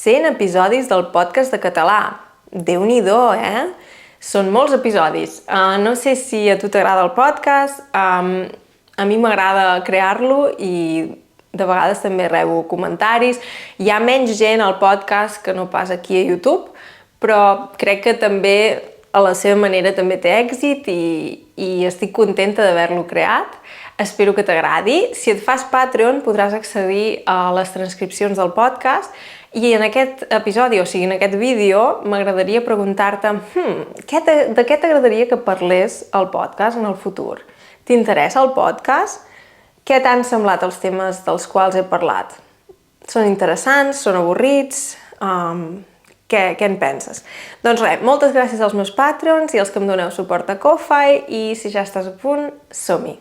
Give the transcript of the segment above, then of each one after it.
100 episodis del podcast de català. Déu-n'hi-do, eh? Són molts episodis. No sé si a tu t'agrada el podcast, a mi m'agrada crear-lo i de vegades també rebo comentaris. Hi ha menys gent al podcast que no pas aquí a YouTube, però crec que també a la seva manera també té èxit i estic contenta d'haver-lo creat. Espero que t'agradi. Si et fas Patreon podràs accedir a les transcripcions del podcast i en aquest episodi, o sigui, en aquest vídeo, m'agradaria preguntar-te de què t'agradaria que parlés el podcast en el futur? T'interessa el podcast? Què t'han semblat els temes dels quals he parlat? Són interessants? Són avorrits? Què en penses? Doncs res, moltes gràcies als meus Patreons i als que em doneu suport a Ko-Fi i si ja estàs a punt, som-hi!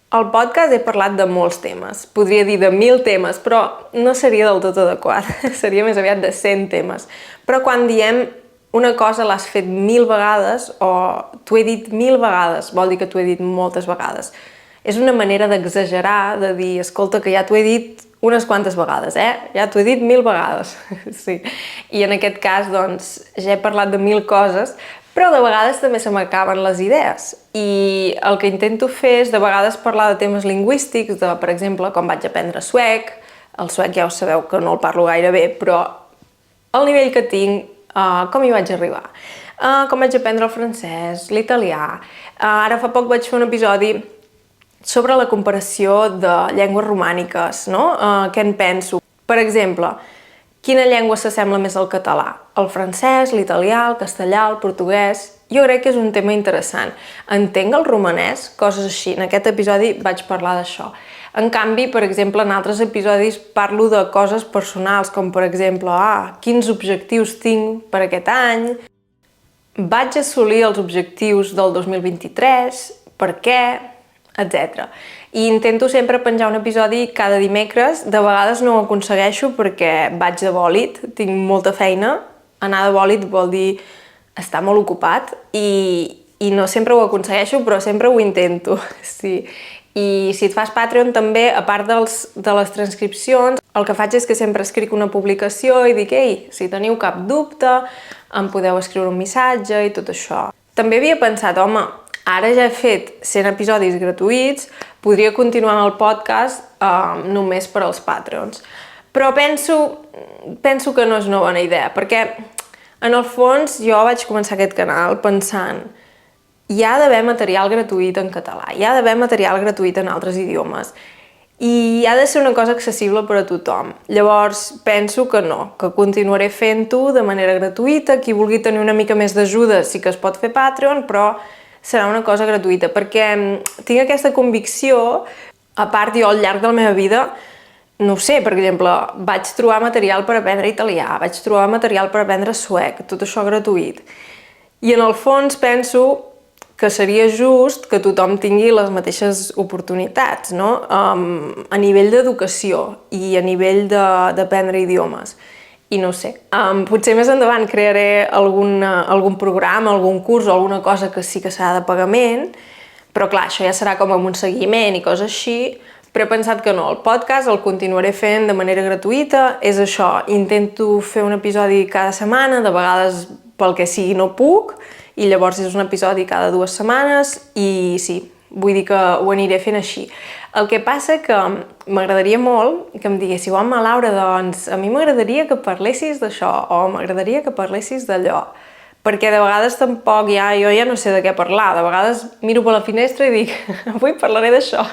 Al podcast he parlat de molts temes, podria dir de 1000 temes, però no seria del tot adequat, seria més aviat de 100 temes. Però quan diem una cosa l'has fet 1000 vegades o t'ho he dit 1000 vegades, vol dir que t'ho he dit moltes vegades. És una manera d'exagerar, de dir, escolta, que ja t'ho he dit unes quantes vegades, Ja t'ho he dit 1000 vegades, sí. I en aquest cas, doncs, ja he parlat de 1000 coses, però de vegades també se m'acaben les idees. I el que intento fer és de vegades parlar de temes lingüístics, de, per exemple, com vaig aprendre suec. El suec ja ho sabeu que no el parlo gaire bé, però el nivell que tinc, com hi vaig arribar. Com vaig aprendre el francès, l'italià. Ara fa poc vaig fer un episodi sobre la comparació de llengües romàniques, no? Què en penso? Per exemple, quina llengua s'assembla més al català? El francès, l'italià, el castellà, el portuguès... Jo crec que és un tema interessant. Entenc el romanès, coses així. En aquest episodi vaig parlar d'això. En canvi, per exemple, en altres episodis parlo de coses personals, com per exemple, quins objectius tinc per aquest any, vaig assolir els objectius del 2023, per què, etc. I intento sempre penjar un episodi cada dimecres. De vegades no ho aconsegueixo perquè vaig de bòlit, tinc molta feina. Anar de bòlit vol dir estar molt ocupat i no sempre ho aconsegueixo, però sempre ho intento, sí. I si et fas Patreon també, a part de les transcripcions, el que faig és que sempre escric una publicació i dic, ei, si teniu cap dubte, em podeu escriure un missatge i tot això. També havia pensat, home, ara ja he fet 100 episodis gratuïts, podria continuar amb el podcast només per als Patreons. Però penso que no és una bona idea, perquè en el fons jo vaig començar aquest canal pensant hi ha d'haver material gratuït en català, hi ha d'haver material gratuït en altres idiomes i ha de ser una cosa accessible per a tothom. Llavors penso que no, que continuaré fent-ho de manera gratuïta, qui vulgui tenir una mica més d'ajuda sí que es pot fer Patreon, però serà una cosa gratuïta, perquè tinc aquesta convicció, a part jo al llarg de la meva vida, no ho sé, per exemple, vaig trobar material per aprendre italià, vaig trobar material per aprendre suec, tot això gratuït. I en el fons penso que seria just que tothom tingui les mateixes oportunitats, no? A nivell d'educació i a nivell d'aprendre idiomes. I no ho sé, potser més endavant crearé algun programa, algun curs o alguna cosa que sí que serà de pagament, però clar, això ja serà com amb un seguiment i coses així, però he pensat que no, el podcast el continuaré fent de manera gratuïta, és això, intento fer un episodi cada setmana, de vegades pel que sigui no puc, i llavors és un episodi cada 2 setmanes, i sí, vull dir que ho aniré fent així. El que passa que m'agradaria molt que em diguéssiu, home, Laura, doncs a mi m'agradaria que parlessis d'això, o m'agradaria que parlessis d'allò, perquè de vegades tampoc jo ja no sé de què parlar, de vegades miro per la finestra i dic, avui parlaré d'això,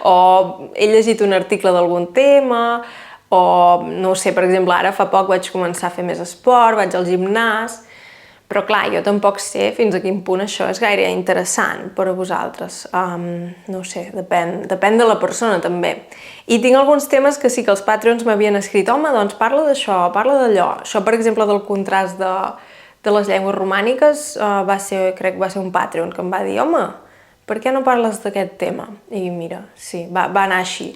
o he llegit un article d'algun tema, o no ho sé, per exemple, ara fa poc vaig començar a fer més esport, vaig al gimnàs, però clar, jo tampoc sé fins a quin punt això és gaire interessant per a vosaltres, no ho sé, depèn de la persona també. I tinc alguns temes que sí que els Patreons m'havien escrit, home, doncs parla d'això, parla d'allò. Això, per exemple, del contrast de les llengües romàniques, crec que va ser un Patreon que em va dir, home, per què no parles d'aquest tema? I mira, sí, va anar així.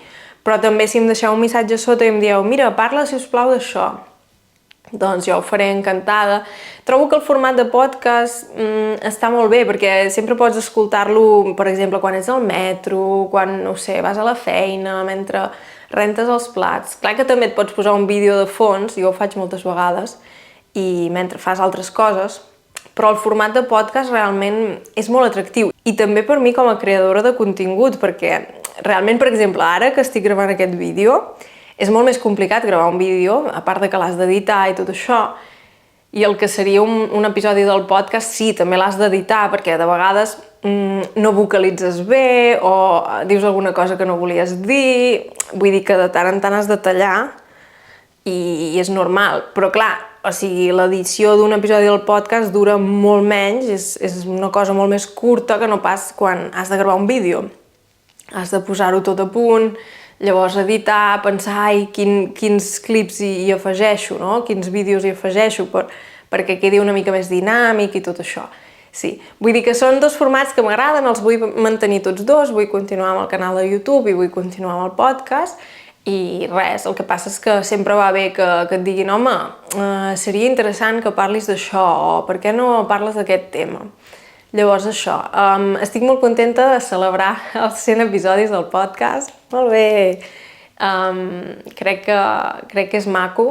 Però també si em deixeu un missatge a sota i em dieu, mira, parla, si us plau, d'això. doncs jo ho faré encantada. Trobo que el format de podcast està molt bé, perquè sempre pots escoltar-lo, per exemple, quan ets al metro, quan, no sé, vas a la feina, mentre rentes els plats. Clar que també et pots posar un vídeo de fons, jo ho faig moltes vegades, i mentre fas altres coses, però el format de podcast realment és molt atractiu. I també per mi com a creadora de contingut, perquè realment, per exemple, ara que estic gravant aquest vídeo, és molt més complicat gravar un vídeo, a part de que l'has d'editar i tot això, i el que seria un episodi del podcast, sí, també l'has d'editar, perquè de vegades no vocalitzes bé o dius alguna cosa que no volies dir, vull dir que de tant en tant has de tallar i és normal, però clar, o sigui, l'edició d'un episodi del podcast dura molt menys, és una cosa molt més curta que no pas quan has de gravar un vídeo. Has de posar-ho tot a punt, llavors editar, pensar quins clips hi afegeixo, no? Quins vídeos hi afegeixo perquè quedi una mica més dinàmic i tot això. Sí, vull dir que són dos formats que m'agraden, els vull mantenir tots dos, vull continuar amb el canal de YouTube i vull continuar amb el podcast i res, el que passa és que sempre va bé que et diguin home, seria interessant que parlis d'això o per què no parles d'aquest tema? Llavors això, estic molt contenta de celebrar els 100 episodis del podcast. Molt bé! Crec que és maco,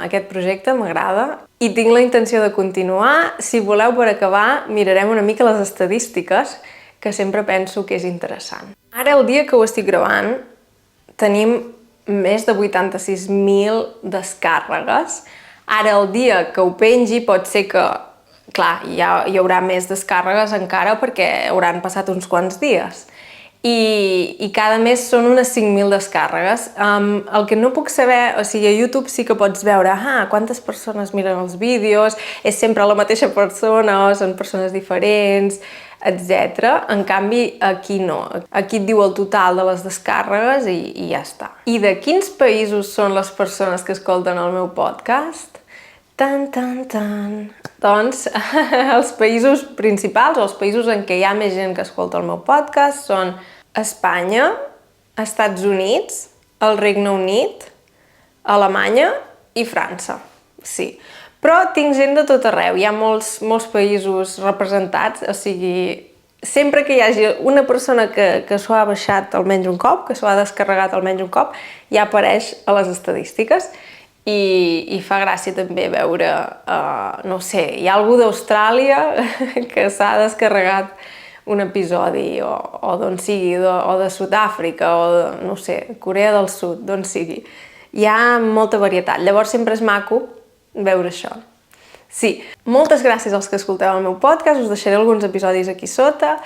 aquest projecte m'agrada i tinc la intenció de continuar. Si voleu, per acabar, mirarem una mica les estadístiques, que sempre penso que és interessant. Ara, el dia que ho estic gravant, tenim més de 86.000 descàrregues. Ara, el dia que ho pengi, pot ser que clar, hi haurà més descàrregues encara perquè hauran passat uns quants dies. I cada mes són unes 5.000 descàrregues. El que no puc saber, o sigui, a YouTube sí que pots veure quantes persones miren els vídeos, és sempre la mateixa persona o són persones diferents, etc. En canvi, aquí no. Aquí et diu el total de les descàrregues i ja està. I de quins països són les persones que escolten el meu podcast? Tan. Doncs els països principals, els països en què hi ha més gent que escolta el meu podcast són Espanya, Estats Units, el Regne Unit, Alemanya i França. Sí, però tinc gent de tot arreu, hi ha molts països representats, o sigui, sempre que hi hagi una persona que s'ho ha baixat almenys un cop, que s'ho ha descarregat almenys un cop, ja apareix a les estadístiques. I fa gràcia també veure, no sé, hi ha algú d'Austràlia que s'ha descarregat un episodi o d'on sigui, o de Sud-àfrica o de, no sé, Corea del Sud, d'on sigui. Hi ha molta varietat, llavors sempre és maco veure això. Sí, moltes gràcies als que escolteu el meu podcast, us deixaré alguns episodis aquí sota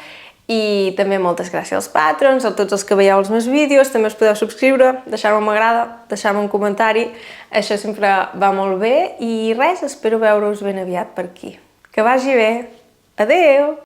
i també moltes gràcies als patrons, a tots els que veieu els meus vídeos, també us podeu subscriure, deixar-me un m'agrada, deixar-me un comentari, això sempre va molt bé i res, espero veure-us ben aviat per aquí. Que vagi bé! Adeu!